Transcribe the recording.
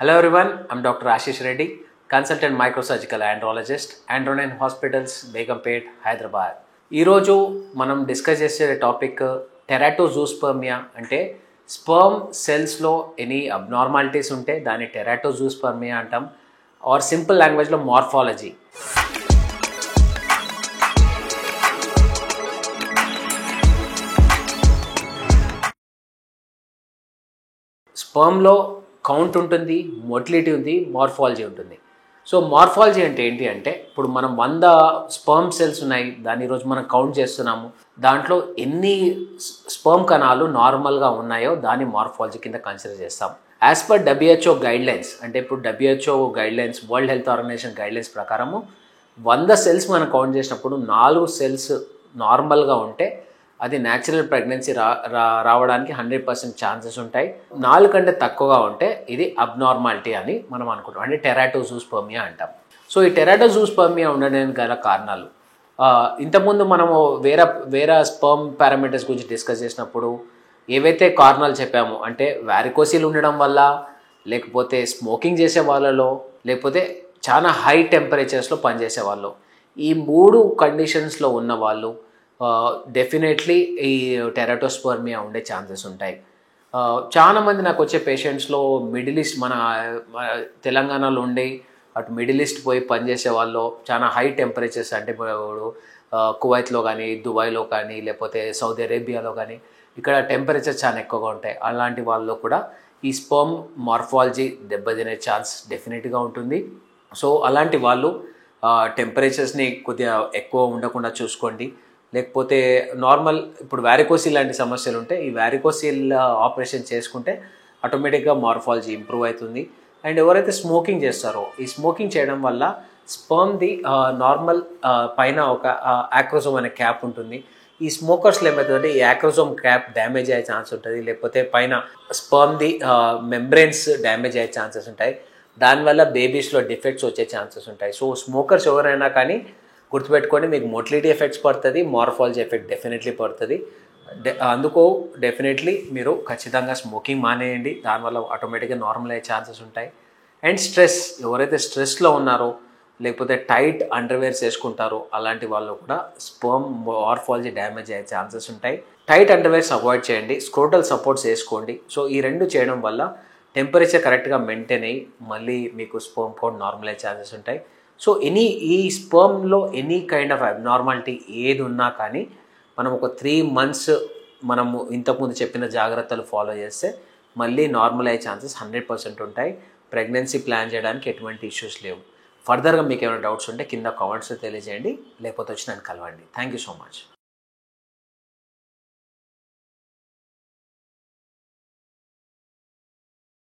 Hello everyone, I'm Dr. Ashish Reddy, consultant microsurgical andrologist, Andronine Hospitals, Begumpet, Hyderabad. ఈరోజు మనం discuss చేసే topic టెరాటోజూస్పర్మియా అంటే sperm సెల్స్లో any abnormalities ఉంటే దాన్ని టెరాటోజూస్పర్మియా అంటాం ఆర్ సింపుల్ లాంగ్వేజ్లో మార్ఫాలజీ. స్పర్మ్లో కౌంట్ ఉంటుంది, మొటిలిటీ ఉంది, మార్ఫాలజీ ఉంటుంది. సో మార్ఫాలజీ అంటే ఏంటి అంటే ఇప్పుడు మనం 100 స్పర్మ్ సెల్స్ ఉన్నాయి, దాన్ని ఈరోజు మనం కౌంట్ చేస్తున్నాము. దాంట్లో ఎన్ని స్పర్మ్ కణాలు నార్మల్గా ఉన్నాయో దాన్ని మార్ఫాలజీ కింద కన్సిడర్ చేస్తాం. యాజ్ పర్ WHO గైడ్లైన్స్, అంటే ఇప్పుడు WHO guidelines, World Health Organization guidelines ప్రకారము 100 సెల్స్ మనం కౌంట్ చేసినప్పుడు 4 సెల్స్ నార్మల్గా ఉంటే అది న్యాచురల్ ప్రెగ్నెన్సీ రావడానికి 100% ఛాన్సెస్ ఉంటాయి. 4 కంటే తక్కువగా ఉంటే ఇది అబ్నార్మాలిటీ అని మనం అనుకుంటాం, అంటే టెరాటోజూస్పర్మియా అంటాం. సో ఈ టెరాటోజూస్పర్మియా ఉండడానికి గల కారణాలు, ఇంతకుముందు మనము వేరే స్పర్మ్ పారామీటర్స్ గురించి డిస్కస్ చేసినప్పుడు ఏవైతే కారణాలు చెప్పామో, అంటే వారికోసిల్ ఉండడం వల్ల, లేకపోతే స్మోకింగ్ చేసే వాళ్ళలో, లేకపోతే చాలా హై టెంపరేచర్స్లో పనిచేసే వాళ్ళు, ఈ 3 కండిషన్స్లో ఉన్న వాళ్ళు డెఫినెట్లీ ఈ టెరాటోస్పర్మియా ఉండే ఛాన్సెస్ ఉంటాయి. చాలామంది నాకు వచ్చే పేషెంట్స్లో మిడిల్ ఈస్ట్, మన తెలంగాణలో ఉండి అటు మిడిల్ ఈస్ట్ పోయి పనిచేసే వాళ్ళు, చాలా హై టెంపరేచర్స్, అంటే కువైట్లో కానీ, దుబాయ్లో కానీ, లేకపోతే సౌదీ అరేబియాలో కానీ ఇక్కడ టెంపరేచర్ చాలా ఎక్కువగా ఉంటాయి. అలాంటి వాళ్ళు కూడా ఈ స్పర్మ్ మార్ఫాలజీ దెబ్బతినే ఛాన్స్ డెఫినెట్గా ఉంటుంది. సో అలాంటి వాళ్ళు టెంపరేచర్స్ని కొద్దిగా ఎక్కువ ఉండకుండా చూసుకోండి. లేకపోతే నార్మల్, ఇప్పుడు వారికోసిల్ లాంటి సమస్యలు ఉంటే ఈ వారికోసిల్ ఆపరేషన్ చేసుకుంటే ఆటోమేటిక్గా మార్ఫాలజీ ఇంప్రూవ్ అవుతుంది. అండ్ ఎవరైతే స్మోకింగ్ చేస్తారో, ఈ స్మోకింగ్ చేయడం వల్ల స్పర్మ్ది నార్మల్ పైన ఒక యాక్రోజోమ్ అనే క్యాప్ ఉంటుంది. ఈ స్మోకర్స్లో ఏమవుతుందంటే ఈ యాక్రోజోమ్ క్యాప్ డ్యామేజ్ అయ్యే ఛాన్స్ ఉంటుంది, లేకపోతే పైన స్పర్మ్ది మెంబ్రెయిన్స్ డ్యామేజ్ అయ్యే ఛాన్సెస్ ఉంటాయి. దానివల్ల బేబీస్లో డిఫెక్ట్స్ వచ్చే ఛాన్సెస్ ఉంటాయి. సో స్మోకర్స్ ఎవరైనా కానీ గుర్తుపెట్టుకోండి, మీకు మొటిలిటీ ఎఫెక్ట్స్ పడుతుంది, మార్ఫాలజీ ఎఫెక్ట్ డెఫినెట్లీ పడుతుంది. అందుకు డెఫినెట్లీ మీరు ఖచ్చితంగా స్మోకింగ్ మానేయండి, దానివల్ల ఆటోమేటిక్గా నార్మల్ అయ్యే ఛాన్సెస్ ఉంటాయి. అండ్ స్ట్రెస్, ఎవరైతే స్ట్రెస్లో ఉన్నారో, లేకపోతే టైట్ అండర్వేర్స్ వేసుకుంటారో అలాంటి వాళ్ళు కూడా స్పర్మ్ మార్ఫాలజీ డ్యామేజ్ అయ్యే ఛాన్సెస్ ఉంటాయి. టైట్ అండర్వేర్స్ అవాయిడ్ చేయండి, స్క్రోటల్ సపోర్ట్స్ వేసుకోండి. సో ఈ 2 చేయడం వల్ల టెంపరేచర్ కరెక్ట్గా మెయింటైన్ అయ్యి మళ్ళీ మీకు స్పర్మ్ కౌంట్ నార్మల్ అయ్యే ఛాన్సెస్ ఉంటాయి. సో ఈ స్పర్మ్లో ఎనీ కైండ్ ఆఫ్ అబ్నార్మాలిటీ ఏది ఉన్నా కానీ మనం ఒక 3 months మనము ఇంతకుముందు చెప్పిన జాగ్రత్తలు ఫాలో చేస్తే మళ్ళీ నార్మల్ అయ్యే ఛాన్సెస్ 100% ఉంటాయి. ప్రెగ్నెన్సీ ప్లాన్ చేయడానికి ఎటువంటి ఇష్యూస్ లేవు. ఫర్దర్గా మీకు ఏమైనా డౌట్స్ ఉంటే కింద కామెంట్స్లో తెలియజేయండి, లేకపోతే వచ్చి నన్ను కలవండి. Thank you so much.